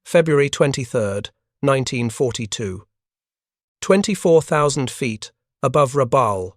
February 23, 1942. 24,000 feet above Rabaul,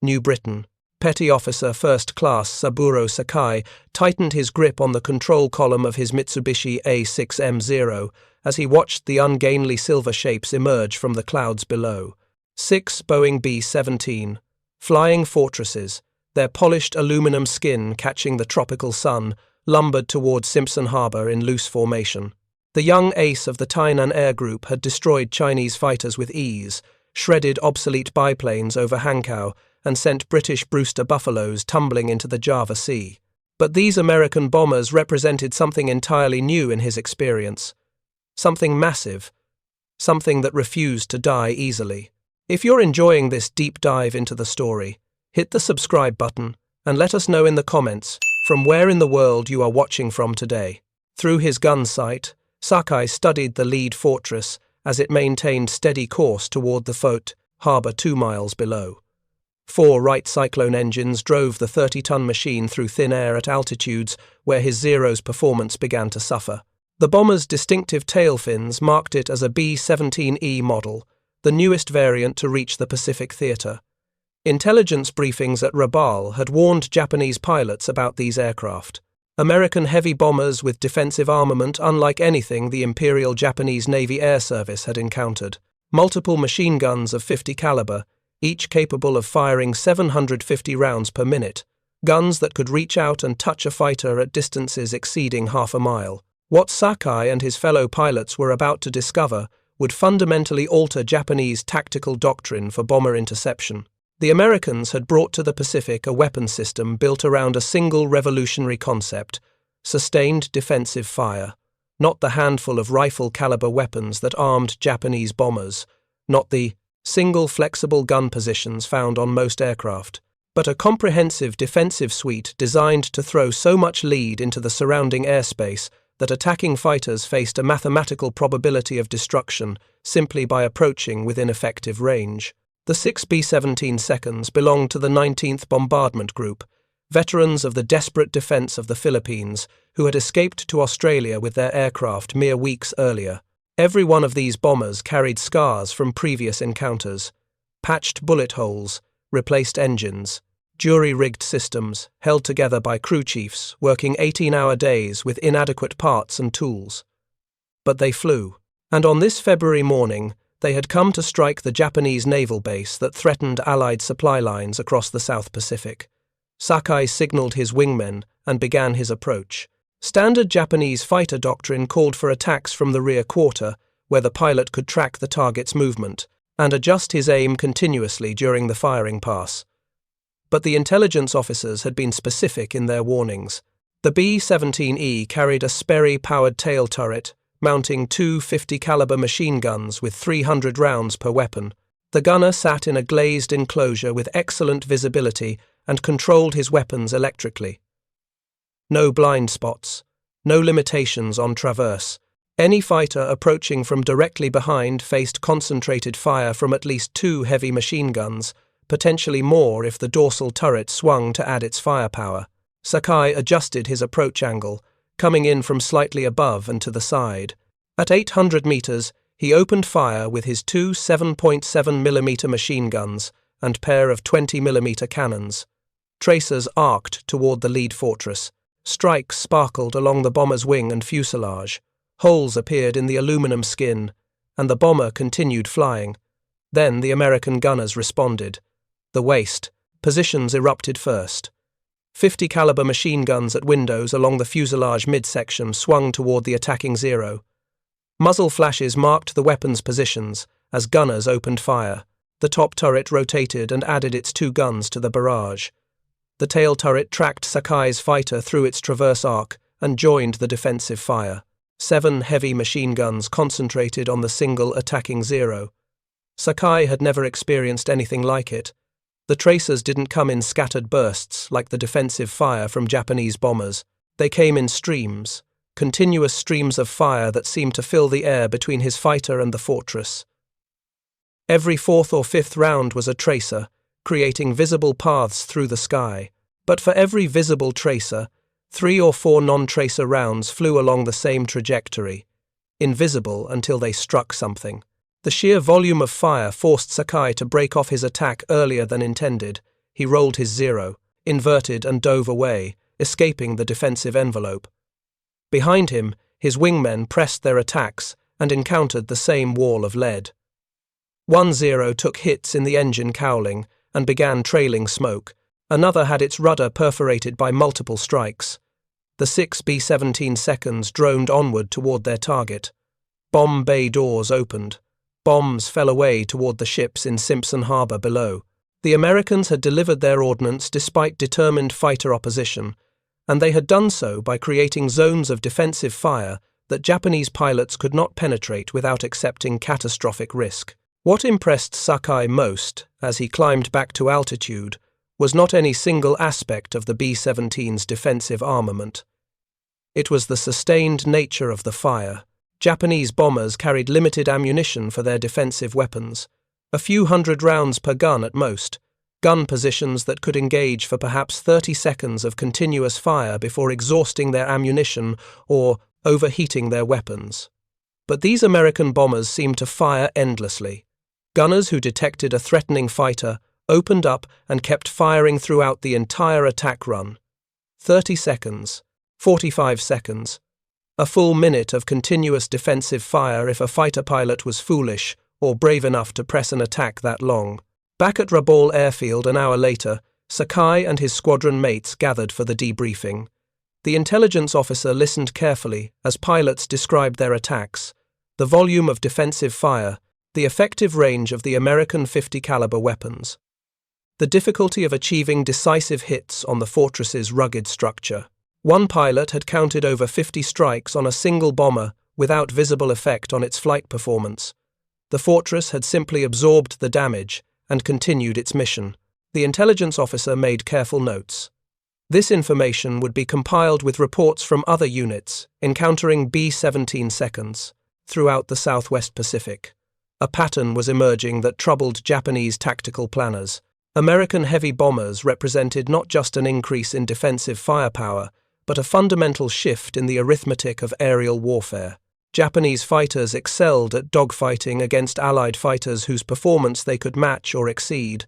New Britain, Petty Officer First Class Saburo Sakai tightened his grip on the control column of his Mitsubishi A6M Zero as he watched the ungainly silver shapes emerge from the clouds below. 6 Boeing B-17 Flying Fortresses, their polished aluminum skin catching the tropical sun, lumbered toward Simpson Harbor in loose formation. The young ace of the Tainan Air Group had destroyed Chinese fighters with ease, shredded obsolete biplanes over Hankow, and sent British Brewster Buffaloes tumbling into the Java Sea. But these American bombers represented something entirely new in his experience. Something massive. Something that refused to die easily. If you're enjoying this deep dive into the story, hit the subscribe button and let us know in the comments from where in the world you are watching from today. Through his gun sight, Sakai studied the lead fortress as it maintained steady course toward the Fote harbor 2 miles below. 4 Wright Cyclone engines drove the 30-ton machine through thin air at altitudes where his Zero's performance began to suffer. The bomber's distinctive tail fins marked it as a B-17E model, the newest variant to reach the Pacific theater. Intelligence briefings at Rabaul had warned Japanese pilots about these aircraft. American heavy bombers with defensive armament unlike anything the Imperial Japanese Navy Air Service had encountered. Multiple machine guns of 50 caliber, each capable of firing 750 rounds per minute, guns that could reach out and touch a fighter at distances exceeding half a mile. What Sakai and his fellow pilots were about to discover would fundamentally alter Japanese tactical doctrine for bomber interception. The Americans had brought to the Pacific a weapon system built around a single revolutionary concept: sustained defensive fire. Not the handful of rifle-caliber weapons that armed Japanese bombers, not the single flexible gun positions found on most aircraft, but a comprehensive defensive suite designed to throw so much lead into the surrounding airspace that attacking fighters faced a mathematical probability of destruction simply by approaching within effective range. The 6 B-17 seconds belonged to the 19th Bombardment Group, veterans of the desperate defense of the Philippines who had escaped to Australia with their aircraft mere weeks earlier. Every one of these bombers carried scars from previous encounters: patched bullet holes, replaced engines, jury-rigged systems held together by crew chiefs working 18-hour days with inadequate parts and tools. But they flew, and on this February morning they had come to strike the Japanese naval base that threatened Allied supply lines across the South Pacific. Sakai signaled his wingmen and began his approach. Standard Japanese fighter doctrine called for attacks from the rear quarter, where the pilot could track the target's movement and adjust his aim continuously during the firing pass. But the intelligence officers had been specific in their warnings. The B-17E carried a Sperry-powered tail turret, mounting 2 50-caliber machine guns with 300 rounds per weapon. The gunner sat in a glazed enclosure with excellent visibility and controlled his weapons electrically. No blind spots, no limitations on traverse. Any fighter approaching from directly behind faced concentrated fire from at least 2 heavy machine guns, potentially more if the dorsal turret swung to add its firepower. Sakai adjusted his approach angle, coming in from slightly above and to the side. At 800 meters, he opened fire with his 2 7.7mm machine guns and pair of 20mm cannons. Tracers arced toward the lead fortress. Strikes sparkled along the bomber's wing and fuselage. Holes appeared in the aluminum skin, and the bomber continued flying. Then the American gunners responded. The waist. Positions erupted first. 50-caliber machine guns at windows along the fuselage midsection swung toward the attacking Zero. Muzzle flashes marked the weapons' positions as gunners opened fire. The top turret rotated and added its 2 guns to the barrage. The tail turret tracked Sakai's fighter through its traverse arc and joined the defensive fire. 7 heavy machine guns concentrated on the single attacking Zero. Sakai had never experienced anything like it. The tracers didn't come in scattered bursts like the defensive fire from Japanese bombers. They came in streams, continuous streams of fire that seemed to fill the air between his fighter and the fortress. Every 4th or 5th round was a tracer, creating visible paths through the sky. But for every visible tracer, 3 or 4 non-tracer rounds flew along the same trajectory, invisible until they struck something. The sheer volume of fire forced Sakai to break off his attack earlier than intended. He rolled his Zero, inverted and dove away, escaping the defensive envelope. Behind him, his wingmen pressed their attacks and encountered the same wall of lead. One Zero took hits in the engine cowling and began trailing smoke. Another had its rudder perforated by multiple strikes. The 6 B-17 seconds droned onward toward their target. Bomb bay doors opened. Bombs fell away toward the ships in Simpson Harbor below. The Americans had delivered their ordnance despite determined fighter opposition, and they had done so by creating zones of defensive fire that Japanese pilots could not penetrate without accepting catastrophic risk. What impressed Sakai most, as he climbed back to altitude, was not any single aspect of the B-17's defensive armament. It was the sustained nature of the fire. Japanese bombers carried limited ammunition for their defensive weapons, a few hundred rounds per gun at most, gun positions that could engage for perhaps 30 seconds of continuous fire before exhausting their ammunition or overheating their weapons. But these American bombers seemed to fire endlessly. Gunners who detected a threatening fighter opened up and kept firing throughout the entire attack run. 30 seconds, 45 seconds, a full minute of continuous defensive fire if a fighter pilot was foolish or brave enough to press an attack that long. Back at Rabaul airfield an hour later, Sakai and his squadron mates gathered for the debriefing. The intelligence officer listened carefully as pilots described their attacks, the volume of defensive fire, the effective range of the American .50 caliber weapons, the difficulty of achieving decisive hits on the fortress's rugged structure. One pilot had counted over 50 strikes on a single bomber without visible effect on its flight performance. The fortress had simply absorbed the damage and continued its mission. The intelligence officer made careful notes. This information would be compiled with reports from other units encountering B-17 seconds throughout the Southwest Pacific. A pattern was emerging that troubled Japanese tactical planners. American heavy bombers represented not just an increase in defensive firepower, but a fundamental shift in the arithmetic of aerial warfare. Japanese fighters excelled at dogfighting against Allied fighters whose performance they could match or exceed.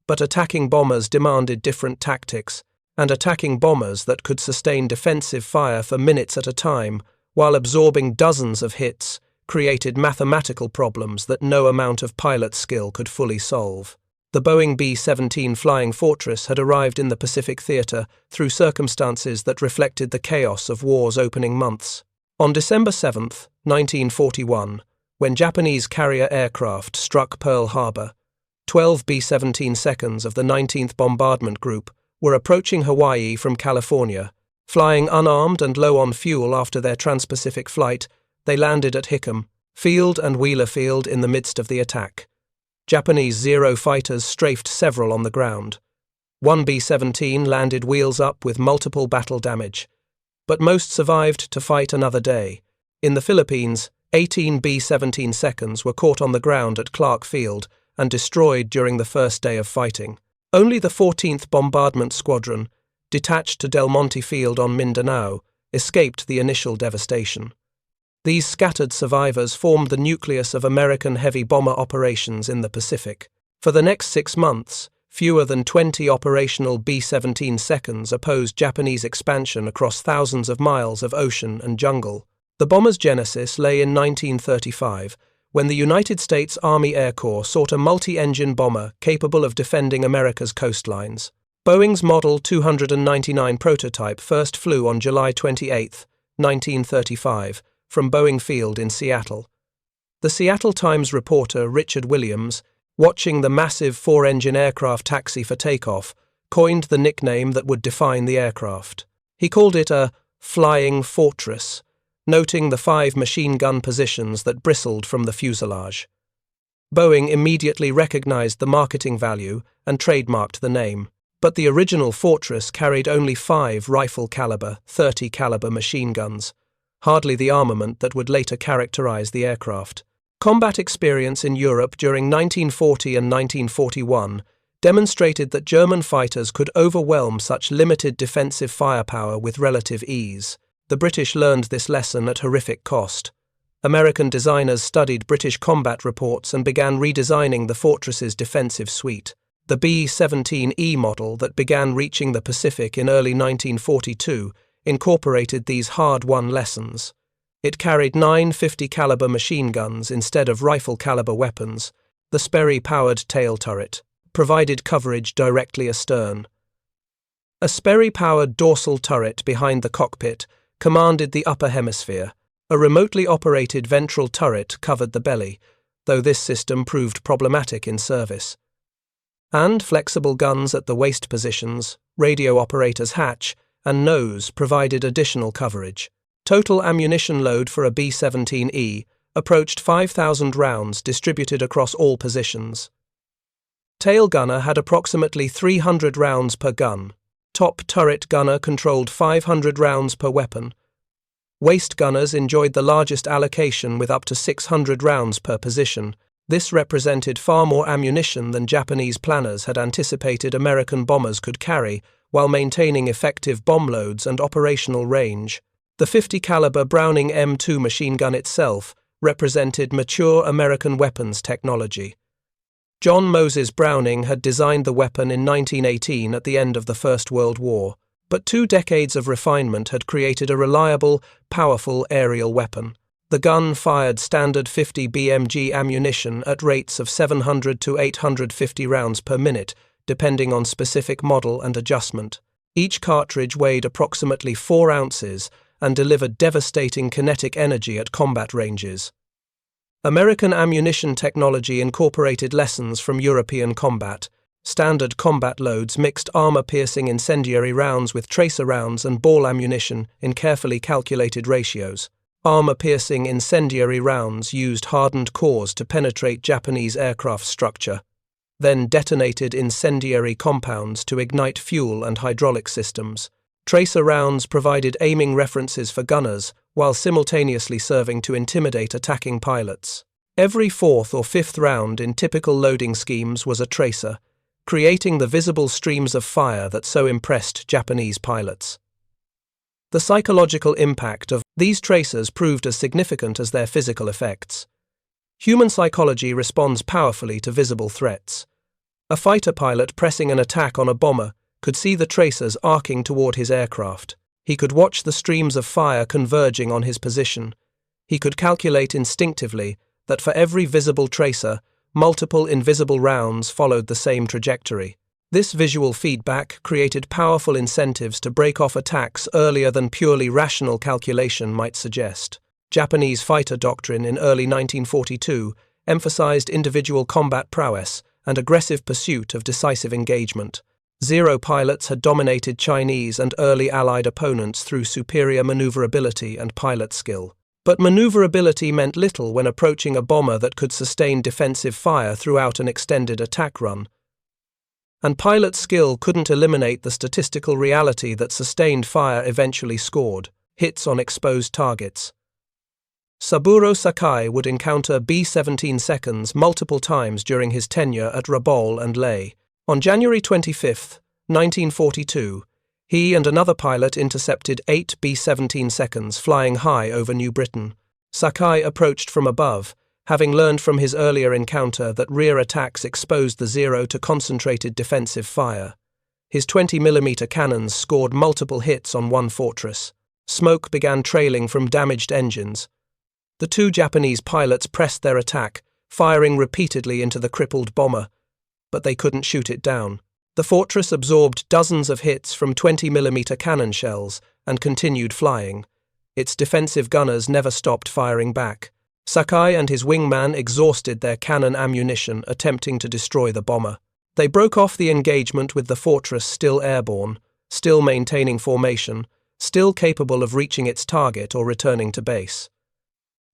But attacking bombers demanded different tactics, and attacking bombers that could sustain defensive fire for minutes at a time, while absorbing dozens of hits, created mathematical problems that no amount of pilot skill could fully solve. The Boeing B-17 Flying Fortress had arrived in the Pacific Theater through circumstances that reflected the chaos of war's opening months. On December 7, 1941, when Japanese carrier aircraft struck Pearl Harbor, 12 B-17 seconds of the 19th Bombardment Group were approaching Hawaii from California. Flying unarmed and low on fuel after their trans-Pacific flight, they landed at Hickam Field and Wheeler Field in the midst of the attack. Japanese Zero fighters strafed several on the ground. One B-17 landed wheels up with multiple battle damage, but most survived to fight another day. In the Philippines, 18 B-17 seconds were caught on the ground at Clark Field and destroyed during the first day of fighting. Only the 14th Bombardment Squadron, detached to Del Monte Field on Mindanao, escaped the initial devastation. These scattered survivors formed the nucleus of American heavy bomber operations in the Pacific. For the next 6 months, fewer than 20 operational B-17 seconds opposed Japanese expansion across thousands of miles of ocean and jungle. The bomber's genesis lay in 1935, when the United States Army Air Corps sought a multi-engine bomber capable of defending America's coastlines. Boeing's Model 299 prototype first flew on July 28, 1935, from Boeing Field in Seattle. The Seattle Times reporter Richard Williams, watching the massive 4-engine aircraft taxi for takeoff, coined the nickname that would define the aircraft. He called it a flying fortress, noting the 5 machine gun positions that bristled from the fuselage. Boeing immediately recognized the marketing value and trademarked the name, but the original Fortress carried only 5 rifle-caliber, 30-caliber machine guns, hardly the armament that would later characterize the aircraft. Combat experience in Europe during 1940 and 1941 demonstrated that German fighters could overwhelm such limited defensive firepower with relative ease. The British learned this lesson at horrific cost. American designers studied British combat reports and began redesigning the Fortress's defensive suite. The B-17E model that began reaching the Pacific in early 1942 incorporated these hard-won lessons. It carried 9 50-caliber machine guns instead of rifle-caliber weapons. The Sperry-powered tail turret provided coverage directly astern. A Sperry-powered dorsal turret behind the cockpit commanded the upper hemisphere. A remotely operated ventral turret covered the belly, though this system proved problematic in service. And flexible guns at the waist positions, radio operator's hatch, and nose provided additional coverage. Total ammunition load for a B-17E approached 5,000 rounds distributed across all positions. Tail gunner had approximately 300 rounds per gun. Top turret gunner controlled 500 rounds per weapon. Waist gunners enjoyed the largest allocation with up to 600 rounds per position. This represented far more ammunition than Japanese planners had anticipated American bombers could carry, while maintaining effective bomb loads and operational range. The 50-caliber Browning M2 machine gun itself represented mature American weapons technology. John Moses Browning had designed the weapon in 1918 at the end of the First World War, but 2 decades of refinement had created a reliable, powerful aerial weapon. The gun fired standard 50 BMG ammunition at rates of 700 to 850 rounds per minute, depending on specific model and adjustment. Each cartridge weighed approximately 4 ounces and delivered devastating kinetic energy at combat ranges. American ammunition technology incorporated lessons from European combat. Standard combat loads mixed armor-piercing incendiary rounds with tracer rounds and ball ammunition in carefully calculated ratios. Armor-piercing incendiary rounds used hardened cores to penetrate Japanese aircraft structure, then detonated incendiary compounds to ignite fuel and hydraulic systems. Tracer rounds provided aiming references for gunners, while simultaneously serving to intimidate attacking pilots. Every 4th or 5th round in typical loading schemes was a tracer, creating the visible streams of fire that so impressed Japanese pilots. The psychological impact of these tracers proved as significant as their physical effects. Human psychology responds powerfully to visible threats. A fighter pilot pressing an attack on a bomber could see the tracers arcing toward his aircraft. He could watch the streams of fire converging on his position. He could calculate instinctively that for every visible tracer, multiple invisible rounds followed the same trajectory. This visual feedback created powerful incentives to break off attacks earlier than purely rational calculation might suggest. Japanese fighter doctrine in early 1942 emphasized individual combat prowess and aggressive pursuit of decisive engagement. Zero pilots had dominated Chinese and early Allied opponents through superior maneuverability and pilot skill. But maneuverability meant little when approaching a bomber that could sustain defensive fire throughout an extended attack run. And pilot skill couldn't eliminate the statistical reality that sustained fire eventually scored hits on exposed targets. Saburo Sakai would encounter B-17 seconds multiple times during his tenure at Rabaul and Leh. On January 25, 1942, he and another pilot intercepted 8 B-17 seconds flying high over New Britain. Sakai approached from above, having learned from his earlier encounter that rear attacks exposed the Zero to concentrated defensive fire. His 20mm cannons scored multiple hits on one fortress. Smoke began trailing from damaged engines. The 2 Japanese pilots pressed their attack, firing repeatedly into the crippled bomber, but they couldn't shoot it down. The Fortress absorbed dozens of hits from 20mm cannon shells and continued flying. Its defensive gunners never stopped firing back. Sakai and his wingman exhausted their cannon ammunition attempting to destroy the bomber. They broke off the engagement with the Fortress still airborne, still maintaining formation, still capable of reaching its target or returning to base.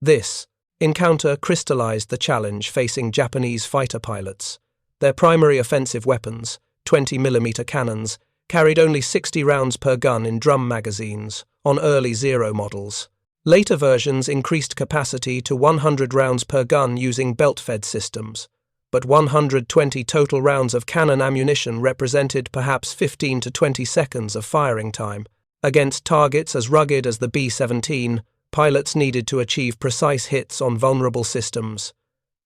This encounter crystallized the challenge facing Japanese fighter pilots. Their primary offensive weapons, 20mm cannons, carried only 60 rounds per gun in drum magazines on early Zero models. Later versions increased capacity to 100 rounds per gun using belt-fed systems, but 120 total rounds of cannon ammunition represented perhaps 15 to 20 seconds of firing time. Against targets as rugged as the B-17, pilots needed to achieve precise hits on vulnerable systems.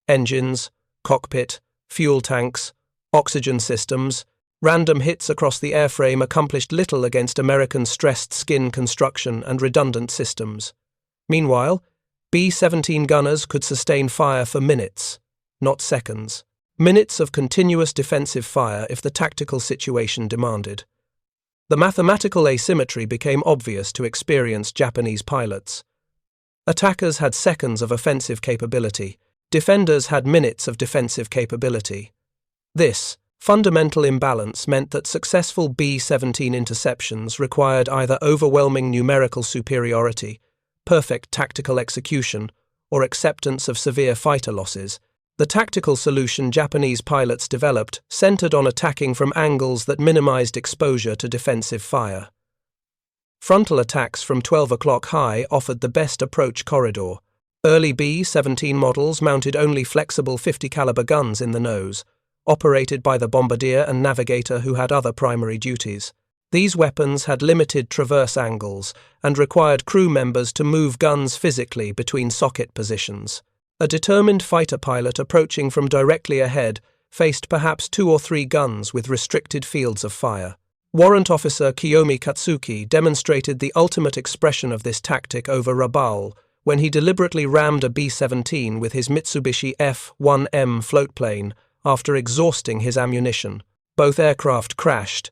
Engines, cockpit, fuel tanks, oxygen systems. Random hits across the airframe accomplished little against American stressed skin construction and redundant systems. Meanwhile, B-17 gunners could sustain fire for minutes, not seconds. Minutes of continuous defensive fire if the tactical situation demanded. The mathematical asymmetry became obvious to experienced Japanese pilots. Attackers had seconds of offensive capability. Defenders had minutes of defensive capability. This fundamental imbalance meant that successful B-17 interceptions required either overwhelming numerical superiority, perfect tactical execution, or acceptance of severe fighter losses. The tactical solution Japanese pilots developed centered on attacking from angles that minimized exposure to defensive fire. Frontal attacks from 12 o'clock high offered the best approach corridor. Early B-17 models mounted only flexible 50 caliber guns in the nose, operated by the bombardier and navigator who had other primary duties. These weapons had limited traverse angles and required crew members to move guns physically between socket positions. A determined fighter pilot approaching from directly ahead faced perhaps 2 or 3 guns with restricted fields of fire. Warrant Officer Kiyomi Katsuki demonstrated the ultimate expression of this tactic over Rabaul when he deliberately rammed a B-17 with his Mitsubishi F-1M floatplane after exhausting his ammunition. Both aircraft crashed,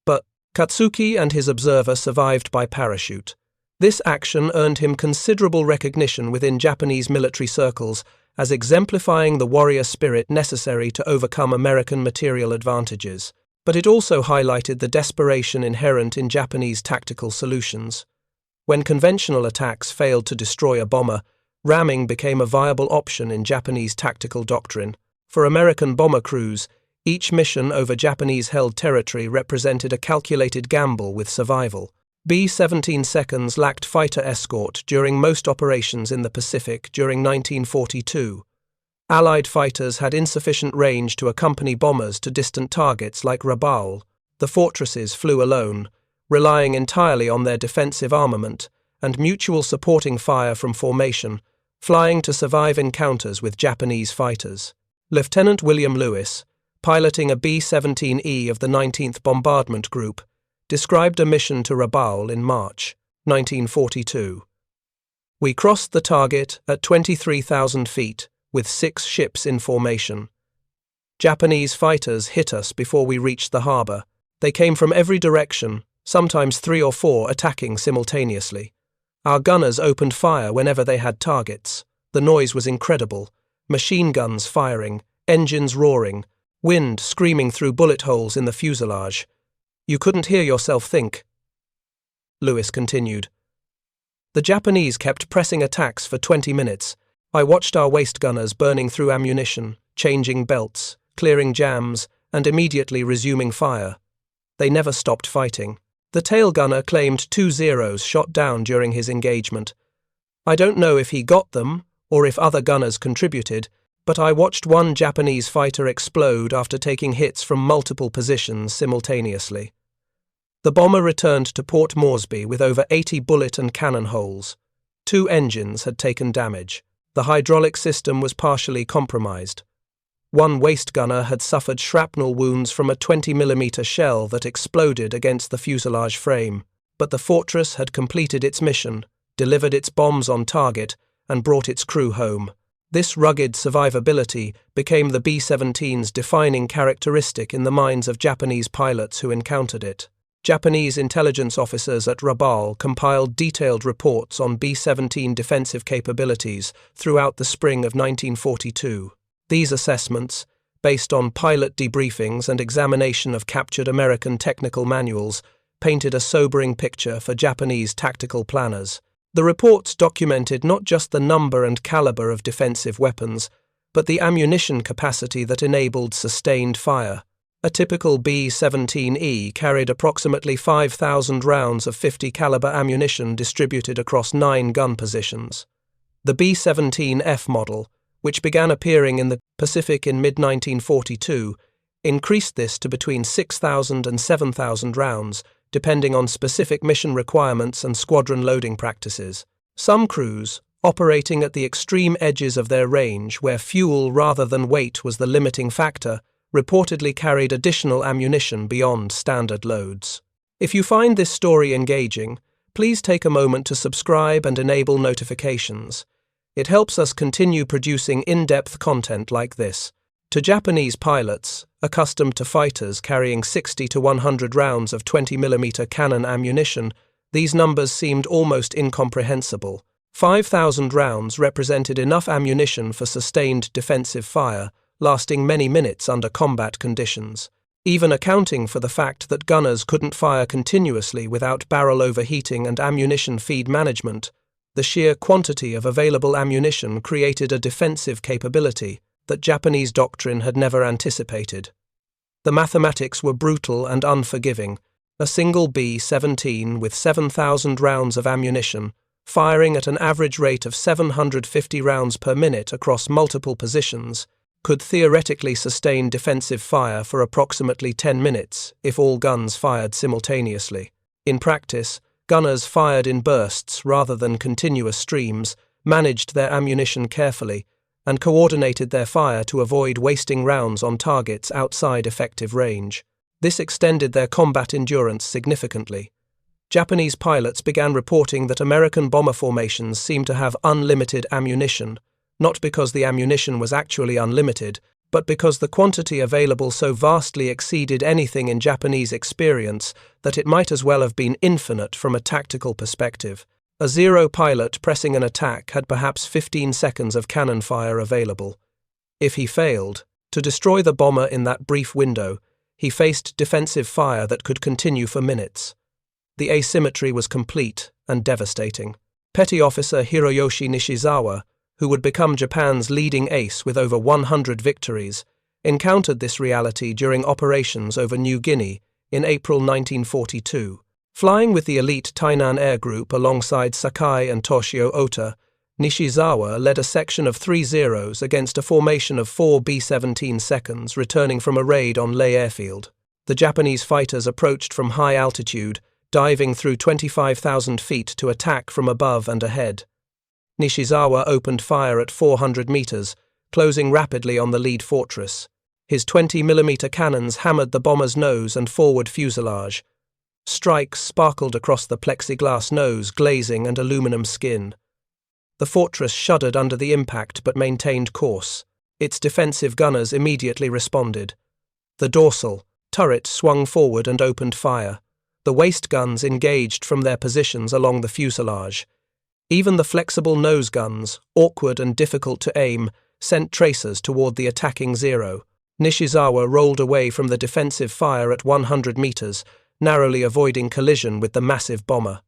but Katsuki and his observer survived by parachute. This action earned him considerable recognition within Japanese military circles as exemplifying the warrior spirit necessary to overcome American material advantages, but it also highlighted the desperation inherent in Japanese tactical solutions. When conventional attacks failed to destroy a bomber, ramming became a viable option in Japanese tactical doctrine. For American bomber crews, each mission over Japanese-held territory represented a calculated gamble with survival. B-17 seconds lacked fighter escort during most operations in the Pacific during 1942. Allied fighters had insufficient range to accompany bombers to distant targets like Rabaul. The Fortresses flew alone, relying entirely on their defensive armament and mutual supporting fire from formation, flying to survive encounters with Japanese fighters. Lieutenant William Lewis, piloting a B-17E of the 19th Bombardment Group, described a mission to Rabaul in March 1942. "We crossed the target at 23,000 feet with 6 ships in formation. Japanese fighters hit us before we reached the harbor. They came from every direction, sometimes 3 or 4 attacking simultaneously. Our gunners opened fire whenever they had targets. The noise was incredible. Machine guns firing, engines roaring, wind screaming through bullet holes in the fuselage. You couldn't hear yourself think." Lewis continued. "The Japanese kept pressing attacks for 20 minutes. I watched our waist gunners burning through ammunition, changing belts, clearing jams, and immediately resuming fire. They never stopped fighting. The tail gunner claimed 2 Zeros shot down during his engagement. I don't know if he got them or if other gunners contributed, but I watched one Japanese fighter explode after taking hits from multiple positions simultaneously. The bomber returned to Port Moresby with over 80 bullet and cannon holes. 2 engines had taken damage. The hydraulic system was partially compromised. One waist gunner had suffered shrapnel wounds from a 20mm shell that exploded against the fuselage frame, but the Fortress had completed its mission, delivered its bombs on target, and brought its crew home. This rugged survivability became the B-17's defining characteristic in the minds of Japanese pilots who encountered it. Japanese intelligence officers at Rabaul compiled detailed reports on B-17 defensive capabilities throughout the spring of 1942. These assessments, based on pilot debriefings and examination of captured American technical manuals, painted a sobering picture for Japanese tactical planners. The reports documented not just the number and caliber of defensive weapons, but the ammunition capacity that enabled sustained fire. A typical B-17E carried approximately 5,000 rounds of 50 caliber ammunition distributed across 9 gun positions. The B-17F model, which began appearing in the Pacific in mid-1942, increased this to between 6,000 and 7,000 rounds, depending on specific mission requirements and squadron loading practices. Some crews, operating at the extreme edges of their range where fuel rather than weight was the limiting factor, reportedly carried additional ammunition beyond standard loads. If you find this story engaging, please take a moment to subscribe and enable notifications. It helps us continue producing in-depth content like this. To Japanese pilots, accustomed to fighters carrying 60 to 100 rounds of 20mm cannon ammunition, these numbers seemed almost incomprehensible. 5,000 rounds represented enough ammunition for sustained defensive fire, lasting many minutes under combat conditions. Even accounting for the fact that gunners couldn't fire continuously without barrel overheating and ammunition feed management, the sheer quantity of available ammunition created a defensive capability that Japanese doctrine had never anticipated. The mathematics were brutal and unforgiving. A single B-17 with 7,000 rounds of ammunition, firing at an average rate of 750 rounds per minute across multiple positions, could theoretically sustain defensive fire for approximately 10 minutes if all guns fired simultaneously. In practice, gunners fired in bursts rather than continuous streams, managed their ammunition carefully, and coordinated their fire to avoid wasting rounds on targets outside effective range. This extended their combat endurance significantly. Japanese pilots began reporting that American bomber formations seemed to have unlimited ammunition, not because the ammunition was actually unlimited, but because the quantity available so vastly exceeded anything in Japanese experience that it might as well have been infinite from a tactical perspective. A Zero pilot pressing an attack had perhaps 15 seconds of cannon fire available. If he failed to destroy the bomber in that brief window, he faced defensive fire that could continue for minutes. The asymmetry was complete and devastating. Petty Officer Hiroyoshi Nishizawa, who would become Japan's leading ace with over 100 victories, encountered this reality during operations over New Guinea in April 1942. Flying with the elite Tainan Air Group alongside Sakai and Toshio Ota, Nishizawa led a section of 3 Zeros against a formation of 4 B-17 seconds returning from a raid on Leh Airfield. The Japanese fighters approached from high altitude, diving through 25,000 feet to attack from above and ahead. Nishizawa opened fire at 400 meters, closing rapidly on the lead fortress. His 20mm cannons hammered the bomber's nose and forward fuselage. Strikes sparkled across the plexiglass nose, glazing, and aluminum skin. The fortress shuddered under the impact but maintained course. Its defensive gunners immediately responded. The dorsal turret swung forward and opened fire. The waist guns engaged from their positions along the fuselage. Even the flexible nose guns, awkward and difficult to aim, sent tracers toward the attacking Zero. Nishizawa rolled away from the defensive fire at 100 meters, narrowly avoiding collision with the massive bomber.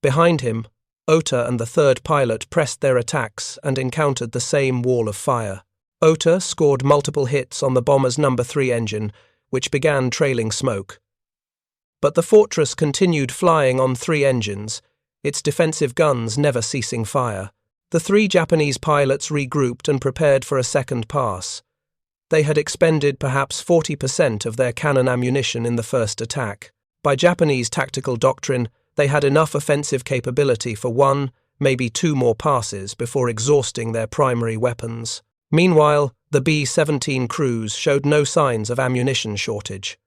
Behind him, Ota and the third pilot pressed their attacks and encountered the same wall of fire. Ota scored multiple hits on the bomber's No. 3 engine, which began trailing smoke. But the fortress continued flying on 3 engines, its defensive guns never ceasing fire. The 3 Japanese pilots regrouped and prepared for a second pass. They had expended perhaps 40% of their cannon ammunition in the first attack. By Japanese tactical doctrine, they had enough offensive capability for 1, maybe 2 more passes before exhausting their primary weapons. Meanwhile, the B-17 crews showed no signs of ammunition shortage.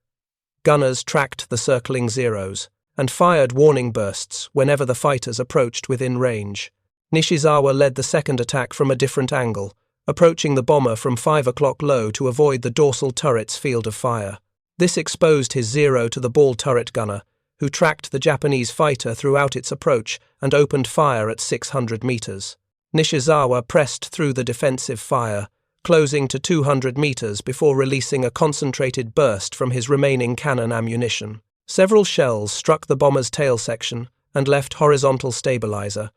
Gunners tracked the circling Zeros and fired warning bursts whenever the fighters approached within range. Nishizawa led the second attack from a different angle, approaching the bomber from 5 o'clock low to avoid the dorsal turret's field of fire. This exposed his Zero to the ball turret gunner, who tracked the Japanese fighter throughout its approach and opened fire at 600 meters. Nishizawa pressed through the defensive fire, closing to 200 meters before releasing a concentrated burst from his remaining cannon ammunition. Several shells struck the bomber's tail section and left horizontal stabilizer.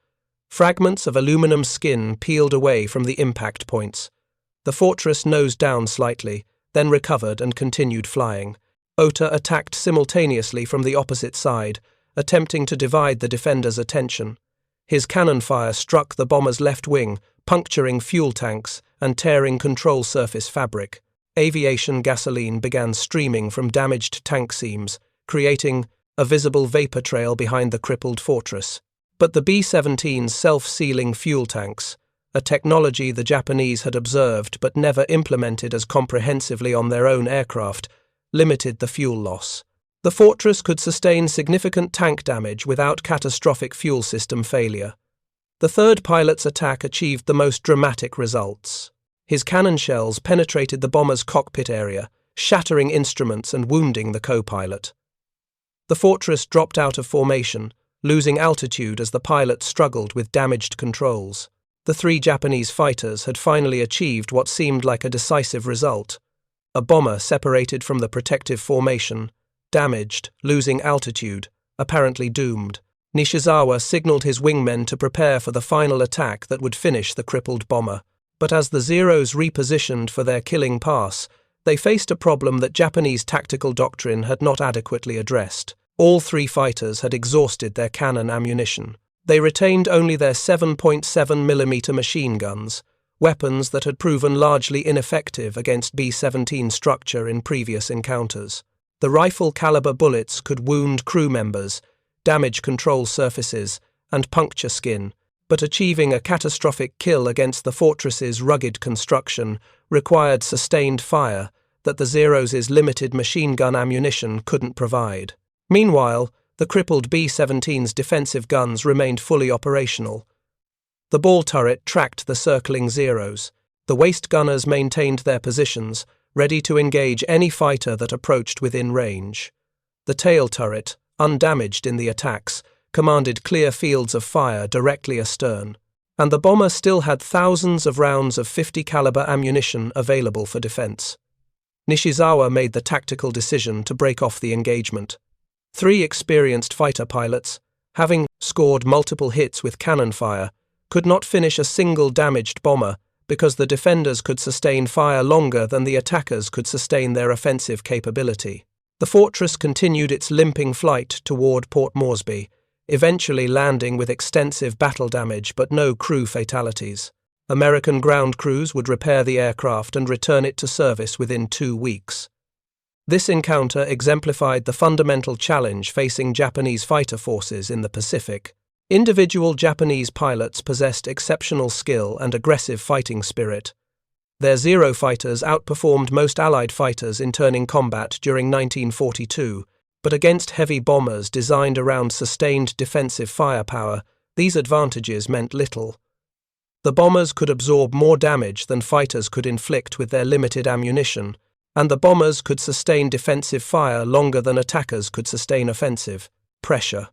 Fragments of aluminum skin peeled away from the impact points. The fortress nosed down slightly, then recovered and continued flying. Ota attacked simultaneously from the opposite side, attempting to divide the defenders' attention. His cannon fire struck the bomber's left wing, puncturing fuel tanks and tearing control surface fabric. Aviation gasoline began streaming from damaged tank seams, creating a visible vapor trail behind the crippled fortress. But the B-17's self-sealing fuel tanks, a technology the Japanese had observed but never implemented as comprehensively on their own aircraft, limited the fuel loss. The Fortress could sustain significant tank damage without catastrophic fuel system failure. The third pilot's attack achieved the most dramatic results. His cannon shells penetrated the bomber's cockpit area, shattering instruments and wounding the co-pilot. The Fortress dropped out of formation, losing altitude as the pilot struggled with damaged controls. The three Japanese fighters had finally achieved what seemed like a decisive result. A bomber separated from the protective formation, damaged, losing altitude, apparently doomed. Nishizawa signaled his wingmen to prepare for the final attack that would finish the crippled bomber. But as the Zeros repositioned for their killing pass, they faced a problem that Japanese tactical doctrine had not adequately addressed. All three fighters had exhausted their cannon ammunition. They retained only their 7.7mm machine guns, weapons that had proven largely ineffective against B-17 structure in previous encounters. The rifle-caliber bullets could wound crew members, damage control surfaces, and puncture skin, but achieving a catastrophic kill against the Fortress's rugged construction required sustained fire that the Zeros' limited machine gun ammunition couldn't provide. Meanwhile, the crippled B-17's defensive guns remained fully operational. The ball turret tracked the circling Zeros. The waist gunners maintained their positions, ready to engage any fighter that approached within range. The tail turret, undamaged in the attacks, commanded clear fields of fire directly astern, and the bomber still had thousands of rounds of .50 caliber ammunition available for defense. Nishizawa made the tactical decision to break off the engagement. Three experienced fighter pilots, having scored multiple hits with cannon fire, could not finish a single damaged bomber because the defenders could sustain fire longer than the attackers could sustain their offensive capability. The Fortress continued its limping flight toward Port Moresby, eventually landing with extensive battle damage but no crew fatalities. American ground crews would repair the aircraft and return it to service within 2 weeks. This encounter exemplified the fundamental challenge facing Japanese fighter forces in the Pacific. Individual Japanese pilots possessed exceptional skill and aggressive fighting spirit. Their Zero fighters outperformed most Allied fighters in turning combat during 1942, but against heavy bombers designed around sustained defensive firepower, these advantages meant little. The bombers could absorb more damage than fighters could inflict with their limited ammunition, and the bombers could sustain defensive fire longer than attackers could sustain offensive pressure.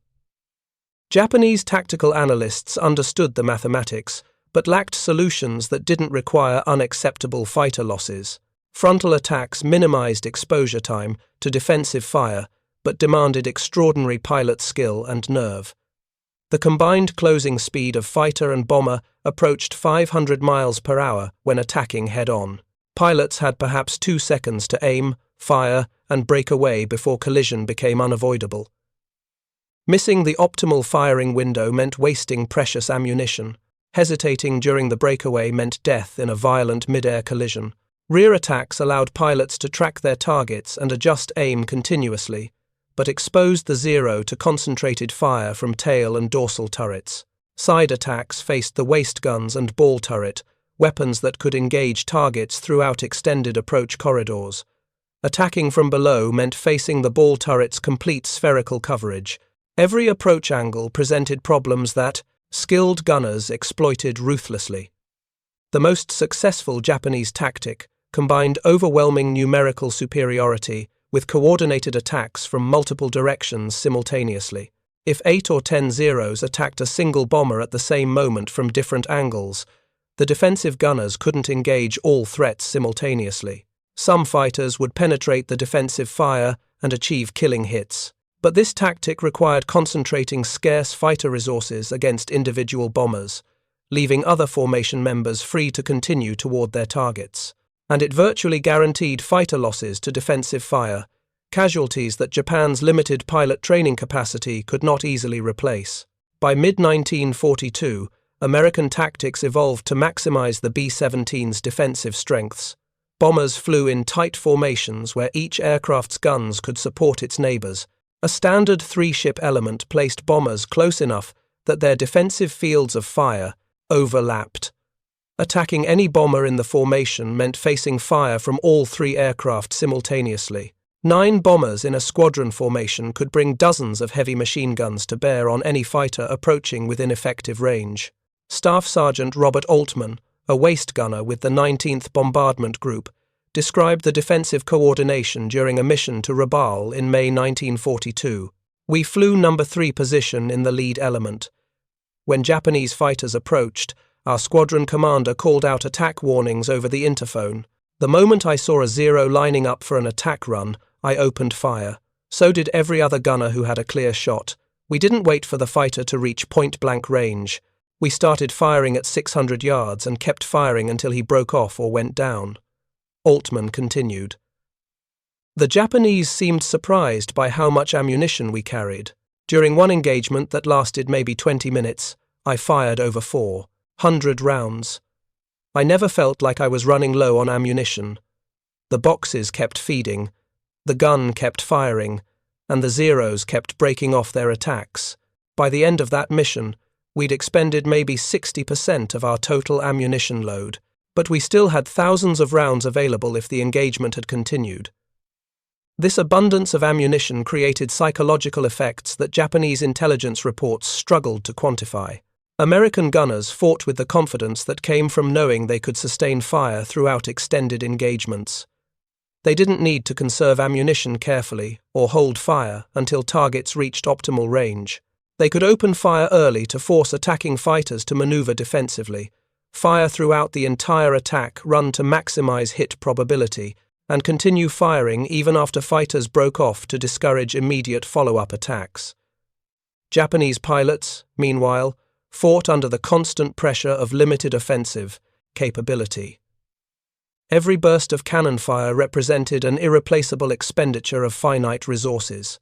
Japanese tactical analysts understood the mathematics, but lacked solutions that didn't require unacceptable fighter losses. Frontal attacks minimized exposure time to defensive fire, but demanded extraordinary pilot skill and nerve. The combined closing speed of fighter and bomber approached 500 miles per hour when attacking head-on. Pilots had perhaps 2 seconds to aim, fire, and break away before collision became unavoidable. Missing the optimal firing window meant wasting precious ammunition. Hesitating during the breakaway meant death in a violent mid-air collision. Rear attacks allowed pilots to track their targets and adjust aim continuously, but exposed the Zero to concentrated fire from tail and dorsal turrets. Side attacks faced the waist guns and ball turret, weapons that could engage targets throughout extended approach corridors. Attacking from below meant facing the ball turret's complete spherical coverage. Every approach angle presented problems that skilled gunners exploited ruthlessly. The most successful Japanese tactic combined overwhelming numerical superiority with coordinated attacks from multiple directions simultaneously. If 8 or 10 Zeros attacked a single bomber at the same moment from different angles, the defensive gunners couldn't engage all threats simultaneously. Some fighters would penetrate the defensive fire and achieve killing hits. But this tactic required concentrating scarce fighter resources against individual bombers, leaving other formation members free to continue toward their targets. And it virtually guaranteed fighter losses to defensive fire, casualties that Japan's limited pilot training capacity could not easily replace. By mid-1942, American tactics evolved to maximize the B-17's defensive strengths. Bombers flew in tight formations where each aircraft's guns could support its neighbors. A standard 3-ship element placed bombers close enough that their defensive fields of fire overlapped. Attacking any bomber in the formation meant facing fire from all three aircraft simultaneously. 9 bombers in a squadron formation could bring dozens of heavy machine guns to bear on any fighter approaching within effective range. Staff Sergeant Robert Altman, a waist gunner with the 19th Bombardment Group, described the defensive coordination during a mission to Rabaul in May 1942. "We flew number 3 position in the lead element. When Japanese fighters approached, our squadron commander called out attack warnings over the interphone. The moment I saw a Zero lining up for an attack run, I opened fire. So did every other gunner who had a clear shot. We didn't wait for the fighter to reach point-blank range. We started firing at 600 yards and kept firing until he broke off or went down." Altman continued. "The Japanese seemed surprised by how much ammunition we carried. During one engagement that lasted maybe 20 minutes, I fired over 400 rounds. I never felt like I was running low on ammunition. The boxes kept feeding, the gun kept firing, and the Zeros kept breaking off their attacks. By the end of that mission, we'd expended maybe 60% of our total ammunition load, but we still had thousands of rounds available if the engagement had continued." This abundance of ammunition created psychological effects that Japanese intelligence reports struggled to quantify. American gunners fought with the confidence that came from knowing they could sustain fire throughout extended engagements. They didn't need to conserve ammunition carefully or hold fire until targets reached optimal range. They could open fire early to force attacking fighters to maneuver defensively, fire throughout the entire attack run to maximize hit probability, and continue firing even after fighters broke off to discourage immediate follow-up attacks. Japanese pilots, meanwhile, fought under the constant pressure of limited offensive capability. Every burst of cannon fire represented an irreplaceable expenditure of finite resources.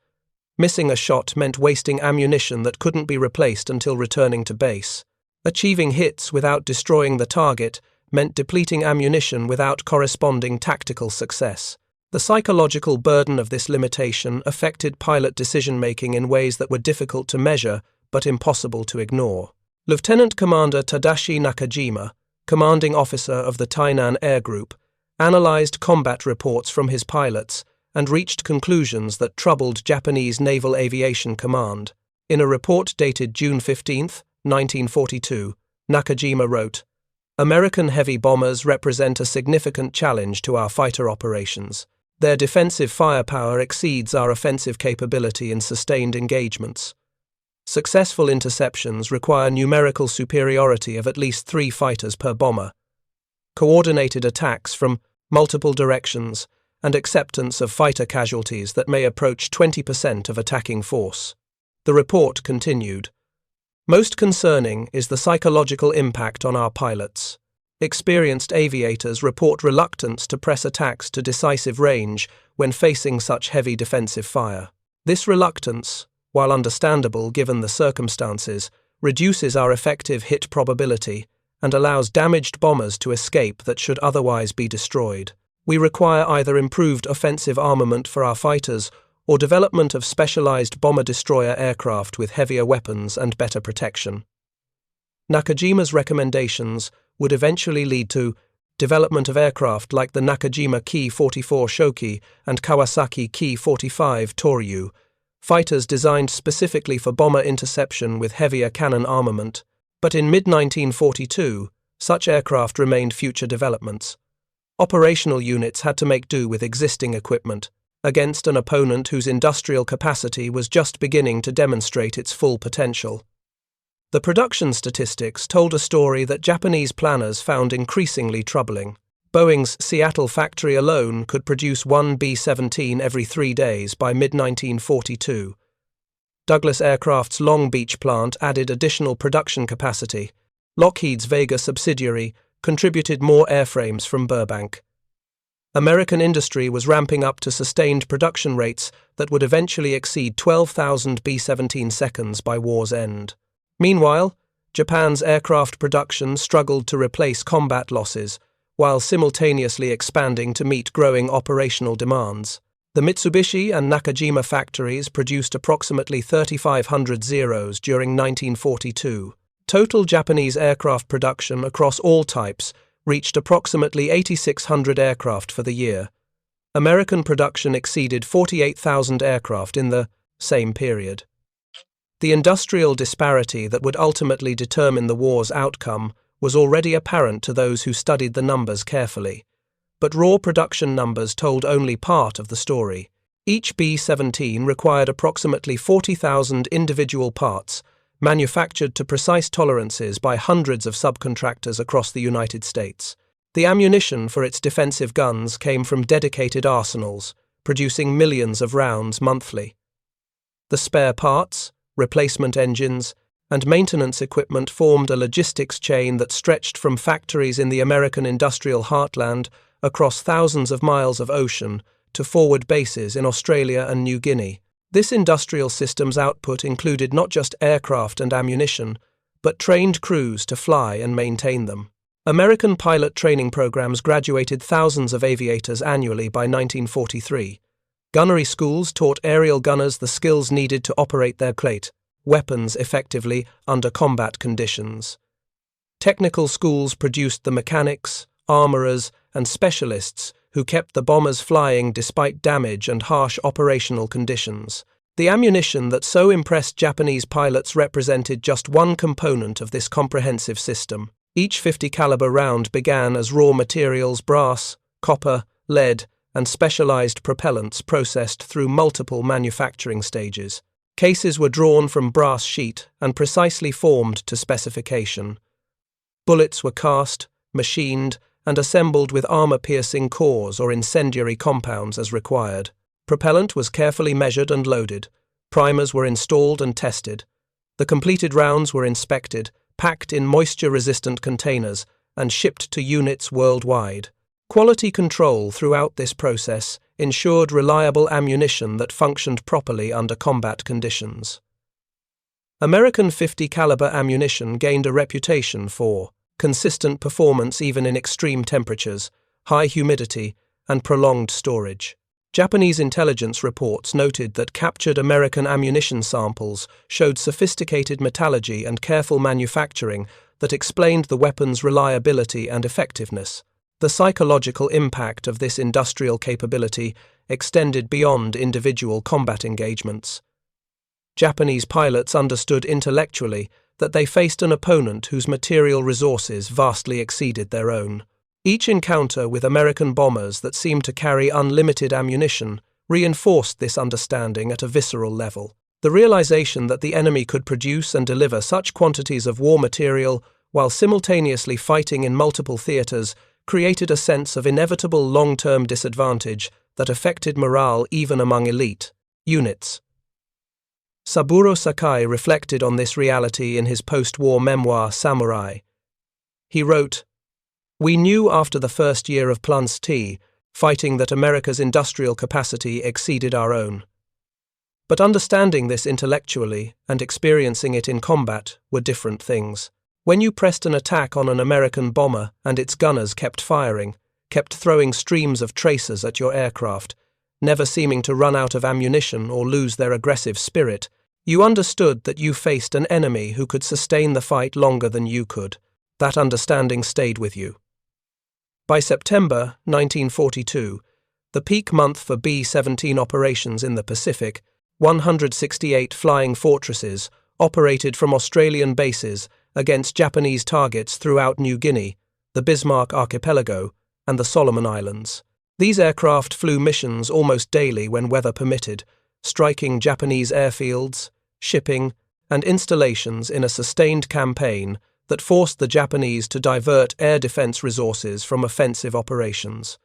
Missing a shot meant wasting ammunition that couldn't be replaced until returning to base. Achieving hits without destroying the target meant depleting ammunition without corresponding tactical success. The psychological burden of this limitation affected pilot decision-making in ways that were difficult to measure but impossible to ignore. Lieutenant Commander Tadashi Nakajima, commanding officer of the Tainan Air Group, analyzed combat reports from his pilots and reached conclusions that troubled Japanese Naval Aviation Command. In a report dated June 15, 1942, Nakajima wrote, "American heavy bombers represent a significant challenge to our fighter operations. Their defensive firepower exceeds our offensive capability in sustained engagements. Successful interceptions require numerical superiority of at least 3 fighters per bomber, coordinated attacks from multiple directions, and acceptance of fighter casualties that may approach 20% of attacking force." The report continued, "Most concerning is the psychological impact on our pilots. Experienced aviators report reluctance to press attacks to decisive range when facing such heavy defensive fire. This reluctance, while understandable given the circumstances, reduces our effective hit probability and allows damaged bombers to escape that should otherwise be destroyed. We require either improved offensive armament for our fighters or development of specialized bomber-destroyer aircraft with heavier weapons and better protection." Nakajima's recommendations would eventually lead to development of aircraft like the Nakajima Ki-44 Shoki and Kawasaki Ki-45 Toryu, fighters designed specifically for bomber interception with heavier cannon armament, but in mid-1942, such aircraft remained future developments. Operational units had to make do with existing equipment, against an opponent whose industrial capacity was just beginning to demonstrate its full potential. The production statistics told a story that Japanese planners found increasingly troubling. Boeing's Seattle factory alone could produce 1 B-17 every 3 days by mid-1942. Douglas Aircraft's Long Beach plant added additional production capacity. Lockheed's Vega subsidiary contributed more airframes from Burbank. American industry was ramping up to sustained production rates that would eventually exceed 12,000 B-17 seconds by war's end. Meanwhile, Japan's aircraft production struggled to replace combat losses, while simultaneously expanding to meet growing operational demands. The Mitsubishi and Nakajima factories produced approximately 3,500 Zeros during 1942. Total Japanese aircraft production across all types reached approximately 8,600 aircraft for the year. American production exceeded 48,000 aircraft in the same period. The industrial disparity that would ultimately determine the war's outcome was already apparent to those who studied the numbers carefully. But raw production numbers told only part of the story. Each B-17 required approximately 40,000 individual parts, manufactured to precise tolerances by hundreds of subcontractors across the United States. The ammunition for its defensive guns came from dedicated arsenals, producing millions of rounds monthly. The spare parts, replacement engines, and maintenance equipment formed a logistics chain that stretched from factories in the American industrial heartland across thousands of miles of ocean to forward bases in Australia and New Guinea. This industrial system's output included not just aircraft and ammunition, but trained crews to fly and maintain them. American pilot training programs graduated thousands of aviators annually by 1943. Gunnery schools taught aerial gunners the skills needed to operate their plate weapons effectively under combat conditions. Technical schools produced the mechanics, armorers, and specialists who kept the bombers flying despite damage and harsh operational conditions. The ammunition that so impressed Japanese pilots represented just one component of this comprehensive system. Each 50 caliber round began as raw materials brass, copper, lead, and specialized propellants processed through multiple manufacturing stages. Cases were drawn from brass sheet and precisely formed to specification. Bullets were cast, machined, and assembled with armor-piercing cores or incendiary compounds as required. Propellant was carefully measured and loaded. Primers were installed and tested. The completed rounds were inspected, packed in moisture-resistant containers, and shipped to units worldwide. Quality control throughout this process ensured reliable ammunition that functioned properly under combat conditions. American 50 caliber ammunition gained a reputation for consistent performance even in extreme temperatures, high humidity, and prolonged storage. Japanese intelligence reports noted that captured American ammunition samples showed sophisticated metallurgy and careful manufacturing that explained the weapon's reliability and effectiveness. The psychological impact of this industrial capability extended beyond individual combat engagements. Japanese pilots understood intellectually that they faced an opponent whose material resources vastly exceeded their own. Each encounter with American bombers that seemed to carry unlimited ammunition reinforced this understanding at a visceral level. The realization that the enemy could produce and deliver such quantities of war material while simultaneously fighting in multiple theaters created a sense of inevitable long-term disadvantage that affected morale even among elite units. Saburo Sakai reflected on this reality in his post-war memoir Samurai. He wrote, "We knew after the first year of Plunce T, fighting that America's industrial capacity exceeded our own. But understanding this intellectually and experiencing it in combat were different things. When you pressed an attack on an American bomber and its gunners kept firing, kept throwing streams of tracers at your aircraft, never seeming to run out of ammunition or lose their aggressive spirit, you understood that you faced an enemy who could sustain the fight longer than you could. That understanding stayed with you." By September 1942, the peak month for B-17 operations in the Pacific, 168 Flying Fortresses operated from Australian bases against Japanese targets throughout New Guinea, the Bismarck Archipelago, and the Solomon Islands. These aircraft flew missions almost daily when weather permitted, striking Japanese airfields, shipping, and installations in a sustained campaign that forced the Japanese to divert air defense resources from offensive operations.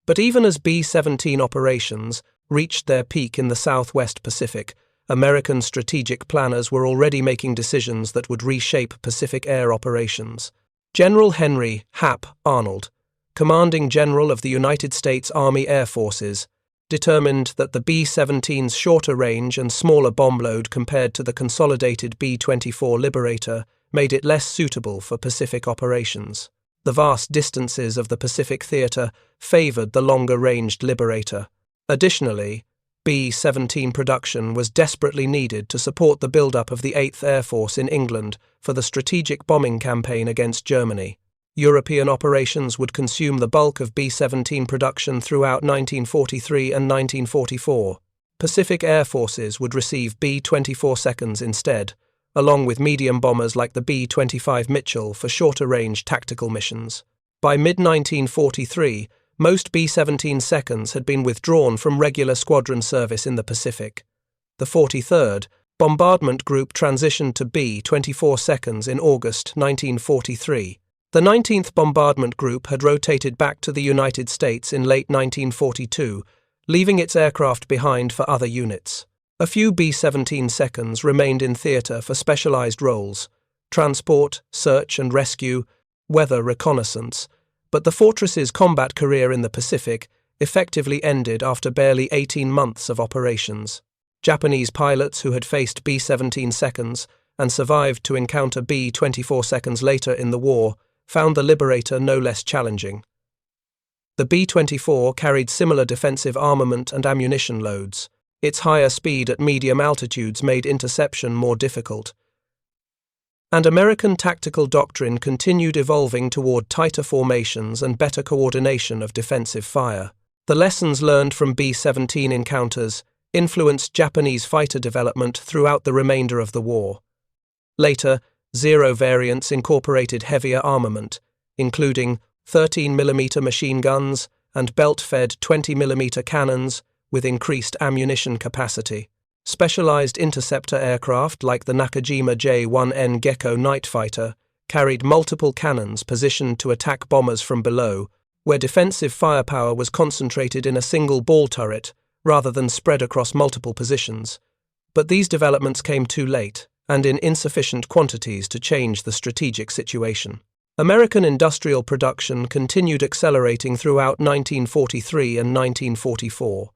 But even as B-17 operations reached their peak in the Southwest Pacific, American strategic planners were already making decisions that would reshape Pacific air operations. General Henry "Hap" Arnold, commanding general of the United States Army Air Forces, determined that the B-17's shorter range and smaller bomb load compared to the consolidated B-24 Liberator made it less suitable for Pacific operations. The vast distances of the Pacific theater favored the longer-ranged Liberator. Additionally, B-17 production was desperately needed to support the build-up of the 8th Air Force in England for the strategic bombing campaign against Germany. European operations would consume the bulk of B-17 production throughout 1943 and 1944. Pacific Air Forces would receive B-24s instead, along with medium bombers like the B-25 Mitchell for shorter-range tactical missions. By mid-1943, most B-17s had been withdrawn from regular squadron service in the Pacific. The 43rd Bombardment Group transitioned to B-24s in August 1943. The 19th Bombardment Group had rotated back to the United States in late 1942, leaving its aircraft behind for other units. A few B-17s remained in theatre for specialized roles: transport, search and rescue, weather reconnaissance, but the Fortress's combat career in the Pacific effectively ended after barely 18 months of operations. Japanese pilots who had faced B-17s and survived to encounter B-24s later in the war found the Liberator no less challenging. The B-24 carried similar defensive armament and ammunition loads. Its higher speed at medium altitudes made interception more difficult. And American tactical doctrine continued evolving toward tighter formations and better coordination of defensive fire. The lessons learned from B-17 encounters influenced Japanese fighter development throughout the remainder of the war. Later, Zero variants incorporated heavier armament, including 13mm machine guns and belt-fed 20mm cannons with increased ammunition capacity. Specialized interceptor aircraft like the Nakajima J-1N Gecko night fighter carried multiple cannons positioned to attack bombers from below, where defensive firepower was concentrated in a single ball turret rather than spread across multiple positions. But these developments came too late and in insufficient quantities to change the strategic situation. American industrial production continued accelerating throughout 1943 and 1944.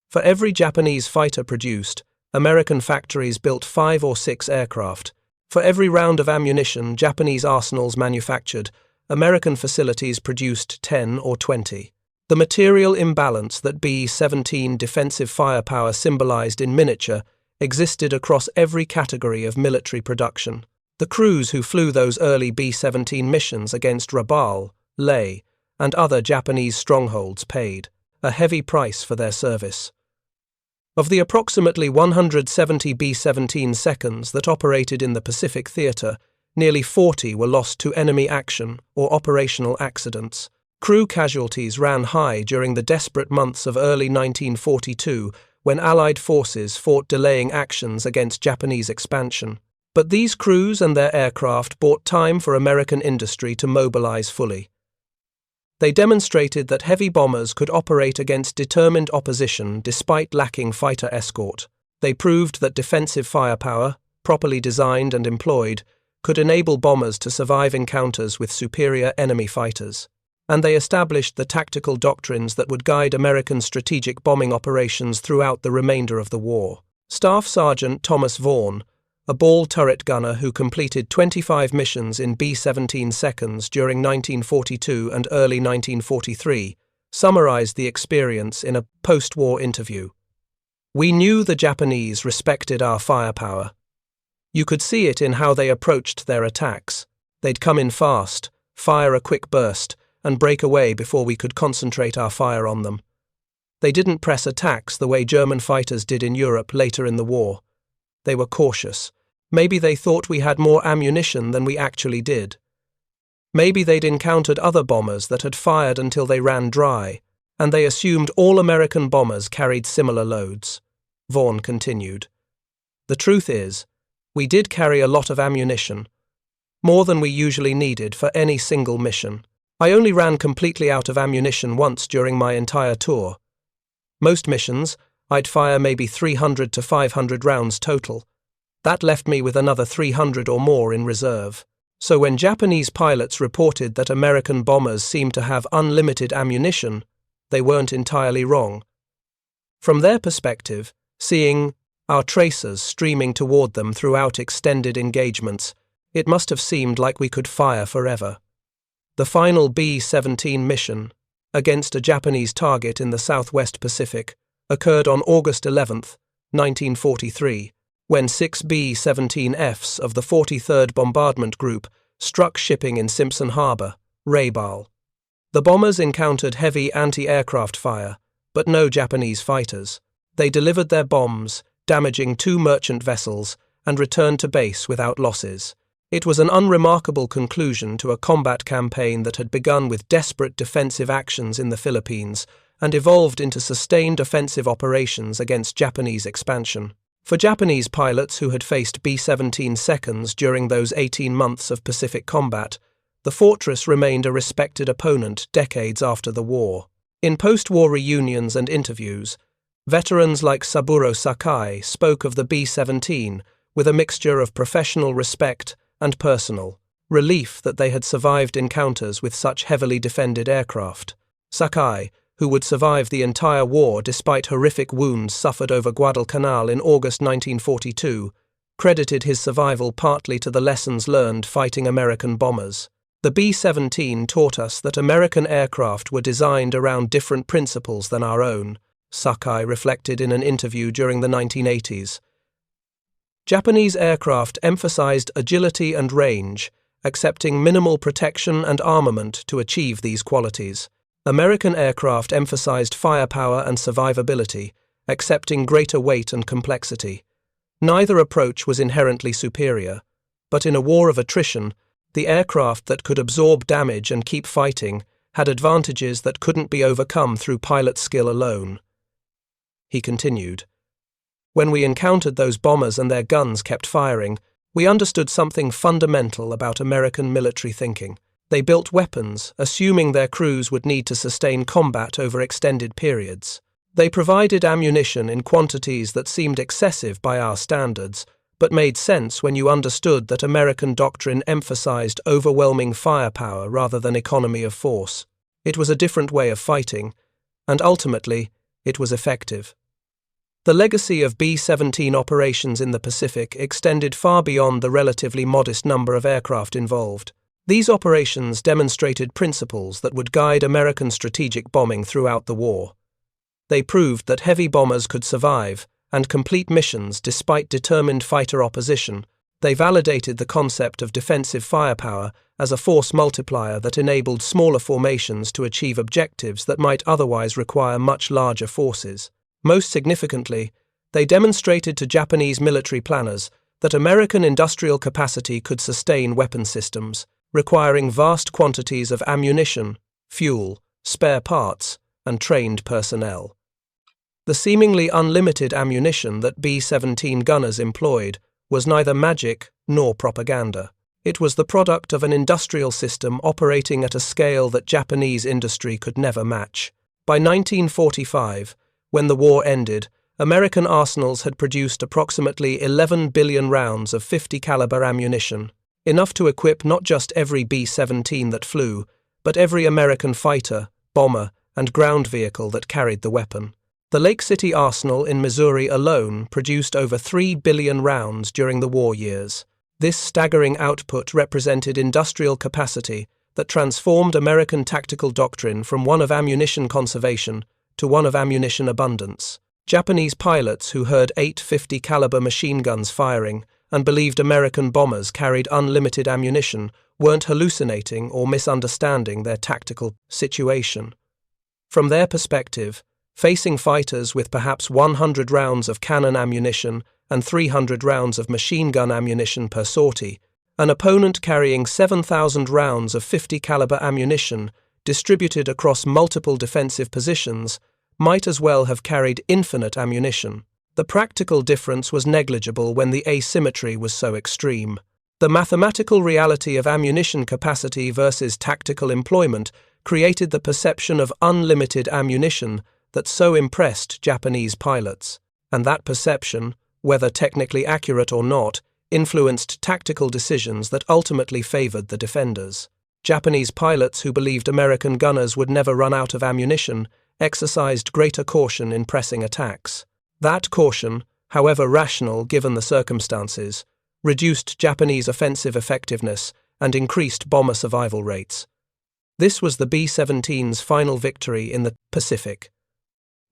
For every Japanese fighter produced, American factories built 5 or 6 aircraft. For every round of ammunition Japanese arsenals manufactured, American facilities produced 10 or 20. The material imbalance that B-17 defensive firepower symbolized in miniature existed across every category of military production. The crews who flew those early B-17 missions against Rabaul, Leh, and other Japanese strongholds paid a heavy price for their service. Of the approximately 170 B-17s that operated in the Pacific Theater, nearly 40 were lost to enemy action or operational accidents. Crew casualties ran high during the desperate months of early 1942 when Allied forces fought delaying actions against Japanese expansion. But these crews and their aircraft bought time for American industry to mobilize fully. They demonstrated that heavy bombers could operate against determined opposition despite lacking fighter escort. They proved that defensive firepower, properly designed and employed, could enable bombers to survive encounters with superior enemy fighters. And they established the tactical doctrines that would guide American strategic bombing operations throughout the remainder of the war. Staff Sergeant Thomas Vaughan, a ball turret gunner who completed 25 missions in B-17s during 1942 and early 1943, summarized the experience in a post-war interview. "We knew the Japanese respected our firepower. You could see it in how they approached their attacks. They'd come in fast, fire a quick burst, and break away before we could concentrate our fire on them. They didn't press attacks the way German fighters did in Europe later in the war. They were cautious. Maybe they thought we had more ammunition than we actually did. Maybe they'd encountered other bombers that had fired until they ran dry, and they assumed all American bombers carried similar loads." Vaughan continued. "The truth is, we did carry a lot of ammunition, more than we usually needed for any single mission. I only ran completely out of ammunition once during my entire tour. Most missions, I'd fire maybe 300 to 500 rounds total. That left me with another 300 or more in reserve. So when Japanese pilots reported that American bombers seemed to have unlimited ammunition, they weren't entirely wrong. From their perspective, seeing our tracers streaming toward them throughout extended engagements, it must have seemed like we could fire forever. The final B-17 mission, against a Japanese target in the Southwest Pacific occurred on August 11, 1943, when 6 B-17Fs of the 43rd Bombardment Group struck shipping in Simpson Harbor, Rabaul. The bombers encountered heavy anti-aircraft fire, but no Japanese fighters. They delivered their bombs, damaging 2 merchant vessels, and returned to base without losses. It was an unremarkable conclusion to a combat campaign that had begun with desperate defensive actions in the Philippines and evolved into sustained offensive operations against Japanese expansion. For Japanese pilots who had faced B-17 seconds during those 18 months of Pacific combat, the Fortress remained a respected opponent decades after the war. In post-war reunions and interviews, veterans like Saburo Sakai spoke of the B-17 with a mixture of professional respect and personal relief that they had survived encounters with such heavily defended aircraft. Sakai, who would survive the entire war despite horrific wounds suffered over Guadalcanal in August 1942, credited his survival partly to the lessons learned fighting American bombers. The B-17 taught us that American aircraft were designed around different principles than our own, Sakai reflected in an interview during the 1980s. Japanese aircraft emphasized agility and range, accepting minimal protection and armament to achieve these qualities. American aircraft emphasized firepower and survivability, accepting greater weight and complexity. Neither approach was inherently superior, but in a war of attrition, the aircraft that could absorb damage and keep fighting had advantages that couldn't be overcome through pilot skill alone. He continued, "When we encountered those bombers and their guns kept firing, we understood something fundamental about American military thinking. They built weapons, assuming their crews would need to sustain combat over extended periods. They provided ammunition in quantities that seemed excessive by our standards, but made sense when you understood that American doctrine emphasized overwhelming firepower rather than economy of force. It was a different way of fighting, and ultimately, it was effective." The legacy of B-17 operations in the Pacific extended far beyond the relatively modest number of aircraft involved. These operations demonstrated principles that would guide American strategic bombing throughout the war. They proved that heavy bombers could survive and complete missions despite determined fighter opposition. They validated the concept of defensive firepower as a force multiplier that enabled smaller formations to achieve objectives that might otherwise require much larger forces. Most significantly, they demonstrated to Japanese military planners that American industrial capacity could sustain weapon systems, requiring vast quantities of ammunition, fuel, spare parts, and trained personnel. The seemingly unlimited ammunition that B-17 gunners employed was neither magic nor propaganda. It was the product of an industrial system operating at a scale that Japanese industry could never match. By 1945, when the war ended, American arsenals had produced approximately 11 billion rounds of 50 caliber ammunition, enough to equip not just every B-17 that flew, but every American fighter, bomber, and ground vehicle that carried the weapon. The Lake City Arsenal in Missouri alone produced over 3 billion rounds during the war years. This staggering output represented industrial capacity that transformed American tactical doctrine from one of ammunition conservation to one of ammunition abundance. Japanese pilots who heard 850 caliber machine guns firing and believed American bombers carried unlimited ammunition weren't hallucinating or misunderstanding their tactical situation. From their perspective, facing fighters with perhaps 100 rounds of cannon ammunition and 300 rounds of machine gun ammunition per sortie, an opponent carrying 7,000 rounds of 50 caliber ammunition distributed across multiple defensive positions might as well have carried infinite ammunition. The practical difference was negligible when the asymmetry was so extreme. The mathematical reality of ammunition capacity versus tactical employment created the perception of unlimited ammunition that so impressed Japanese pilots, and that perception, whether technically accurate or not, influenced tactical decisions that ultimately favored the defenders. Japanese pilots who believed American gunners would never run out of ammunition exercised greater caution in pressing attacks. That caution, however rational given the circumstances, reduced Japanese offensive effectiveness and increased bomber survival rates. This was the B-17's final victory in the Pacific.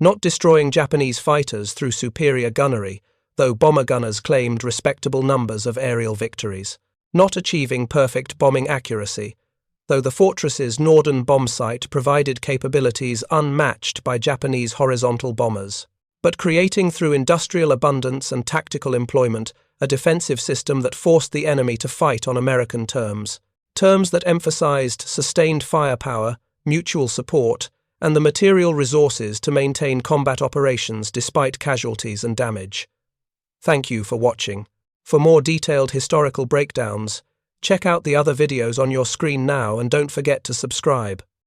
Not destroying Japanese fighters through superior gunnery, though bomber gunners claimed respectable numbers of aerial victories. Not achieving perfect bombing accuracy, though the Fortress's northern bomb site provided capabilities unmatched by Japanese horizontal bombers. But creating through industrial abundance and tactical employment a defensive system that forced the enemy to fight on American terms. Terms that emphasized sustained firepower, mutual support, and the material resources to maintain combat operations despite casualties and damage. Thank you for watching. For more detailed historical breakdowns, check out the other videos on your screen now and don't forget to subscribe.